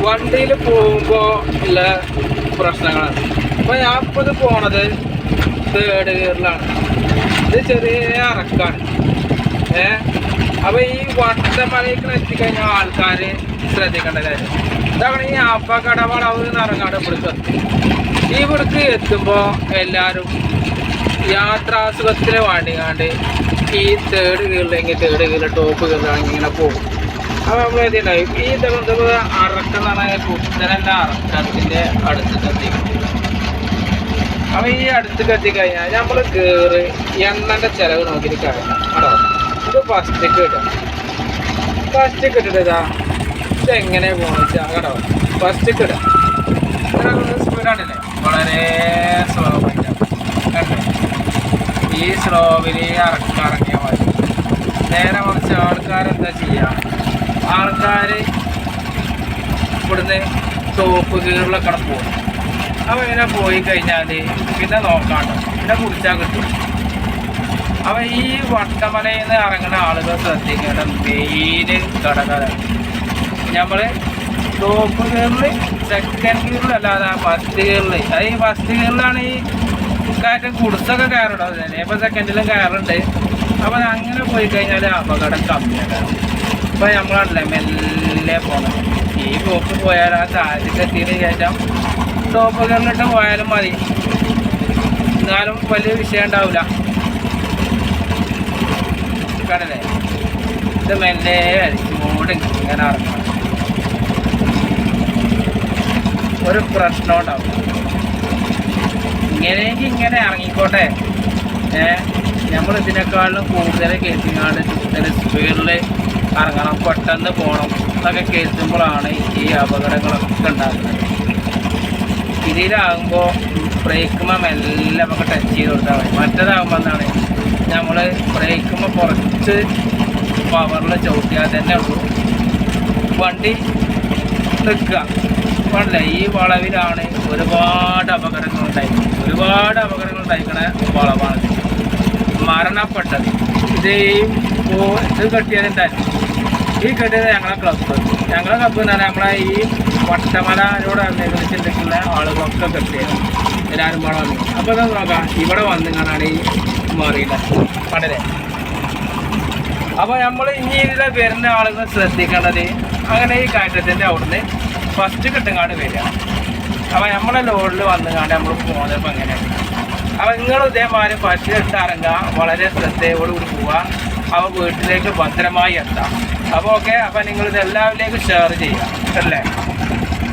വണ്ടിയിൽ പോകുമ്പോൾ ഉള്ള പ്രശ്നങ്ങളാണ്. അപ്പോൾ ഞാൻ ഇപ്പോൾ ഇത് പോണത് തേർഡ് ഗിയറിലാണ്. ഇത് ചെറിയ ഇറക്കാണ്. അപ്പോൾ ഈ വട്ടമലയ്ക്ക് എത്തിക്കഴിഞ്ഞാൽ ആൾക്കാർ ശ്രദ്ധിക്കേണ്ട കാര്യം ഇതാണ്. ഈ അപകടവളവ് നിറങ്ങാട് ഇവിടേക്ക് എത്തും. ഇവിടേക്ക് എത്തുമ്പോൾ എല്ലാവരും യാത്രാസുഖത്തിന് വേണ്ടിക്കാണ്ട് ഈ തേർഡ് ഗിയറിലെങ്കിൽ തേർഡ് ഗിയറിൽ ടോപ്പ് ഗിയറിലാണെങ്കിൽ ഇങ്ങനെ പോകും. അപ്പോൾ നമ്മൾ എന്തുണ്ടാവും ഈ അറക്കം എന്ന് പറഞ്ഞാൽ കുത്തനല്ല അറക്കത്തിൻ്റെ അടുത്തേക്ക് എത്തിക്കും. അപ്പോൾ ഈ അടുത്തേക്ക് എത്തിക്കഴിഞ്ഞാൽ നമ്മൾ കയറി എണ്ണൻ്റെ ചിലവ് നോക്കിയിട്ട് കഴിയാം കേട്ടോ. ഇത് ഫസ്റ്റേക്ക് ഇടുക. ഫസ്റ്റേക്ക് ഇട്ടിട്ട് ഇതാ ഇതെങ്ങനെ പോകണമെന്ന് വെച്ചാൽ കേട്ടോ ഫസ്റ്റേക്ക് ഇടുക. സ്പീഡാണല്ലേ വളരെ സ്ലോ ആയിട്ട് കണ്ടോ. ഈ സ്ലോവിൽ ഇറങ്ങിയാൽ മതി. നേരെ കുറച്ച് ആൾക്കാരെന്താ ചെയ്യുക, ആൾക്കാർ ഇവിടുന്ന് ടോപ്പ് ഗിയറിലൊക്കെ പോകും. അപ്പോൾ ഇങ്ങനെ പോയി കഴിഞ്ഞാൽ പിന്നെ നോക്കാണ്ടോ, പിന്നെ കുടിച്ചാൽ കിട്ടും. അപ്പോൾ ഈ വട്ടമലയിൽ നിന്ന് ഇറങ്ങുന്ന ആളുകൾ ശ്രദ്ധിക്കേണ്ട മെയിൻ ഘടകമാണ് നമ്മൾ ടോപ്പ് ഗിയറിൽ സെക്കൻഡ് ഗിയറിലല്ലാതെ ഫസ്റ്റ് ഗിയറിൽ. അത് ഈ ഫസ്റ്റ് ഗിയറിലാണ് ഈ കയറ്റം കുടിച്ചൊക്കെ കയറുണ്ടോ. ഇപ്പോൾ സെക്കൻഡിലും കയറുണ്ട്. അപ്പോൾ അങ്ങനെ പോയി കഴിഞ്ഞാൽ അപകടം കമ്മിയാണ്. ഇപ്പോൾ നമ്മളാണല്ലേ മെല്ലെ പോകണം. ഈ പോക്ക് പോയാൽ ആ താഴത്തേക്ക് എത്തിയതിന് ശേഷം ടോപ്പ് ഗിയറിലിട്ട് പോയാലും മതി, എന്നാലും വലിയ വിഷയം ഉണ്ടാവില്ല. കടലേ ഇത് മെല്ലെ അരിച്ചോട് ഇങ്ങനെ ഇറങ്ങണം, ഒരു പ്രശ്നം ഉണ്ടാവും. ഇങ്ങനെയെങ്കിൽ ഇങ്ങനെ ഇറങ്ങിക്കോട്ടെ. നമ്മൾ ഇതിനേക്കാളും കൂടുതൽ കേസിങ്ങാണ്ട് കൂടുതൽ സ്പീഡിൽ ഇറങ്ങണം, പെട്ടെന്ന് പോകണം എന്നൊക്കെ കേൾക്കുമ്പോഴാണ് ഈ അപകടങ്ങളൊക്കെ ഉണ്ടാകുന്നത്. ഇതിലാകുമ്പോൾ ബ്രേക്കുമ്പോൾ മെല്ലെ നമുക്ക് ടച്ച് ചെയ്ത് കൊടുത്താൽ മതി. മറ്റേതാകുമ്പോൾ എന്താണ്, നമ്മൾ ബ്രേക്കുമ്പോൾ കുറച്ച് പവറിൽ ചവിട്ടിയാൽ തന്നെ ഉള്ളൂ വണ്ടി നിൽക്കുക. അല്ല ഈ വളവിലാണ് ഒരുപാട് അപകടങ്ങൾ ഉണ്ടായിരിക്കണ വളവാണ് മരണപ്പെട്ടത്. ഇത് കെട്ടിയതുണ്ടായിരുന്നു. ഈ കെട്ടിയത് ഞങ്ങളെ ക്ലബ്ബ് എന്ന് പറഞ്ഞാൽ നമ്മളെ ഈ വട്ടമലയോട് അനുബന്ധിച്ചിട്ടുള്ള ആളുകളൊക്കെ കെട്ടിയത് എല്ലാവരും ഇവിടെ വന്നു. അപ്പോൾ അത് നോക്കാം, ഇവിടെ വന്നിങ്ങാനാണ് ഈ മാറിയില്ല കടലെ. അപ്പോൾ നമ്മൾ ഇനി ഇതിലെ വരുന്ന ആളുകൾ ശ്രദ്ധിക്കേണ്ടത് അങ്ങനെ ഈ കയറ്റത്തിൻ്റെ അവിടുന്ന് ഫസ്റ്റ് കിട്ടുങ്ങാണ്ട് വരിക. അപ്പോൾ നമ്മളെ ലോഡിൽ വന്നുകാണ്ട് നമ്മൾ പോകുന്നപ്പോൾ എങ്ങനെയാണ്. അപ്പോൾ നിങ്ങൾ ഇതേമാതിരി ഫസ്റ്റ് എടുത്ത് ഇറങ്ങുക, വളരെ ശ്രദ്ധയോടുകൂടി പോവുക, അപ്പോൾ വീട്ടിലേക്ക് ഭദ്രമായി എത്താം. അപ്പോൾ ഓക്കെ. അപ്പോൾ നിങ്ങളിത് എല്ലാവരിലേക്കും ഷെയർ ചെയ്യുക അല്ലേ.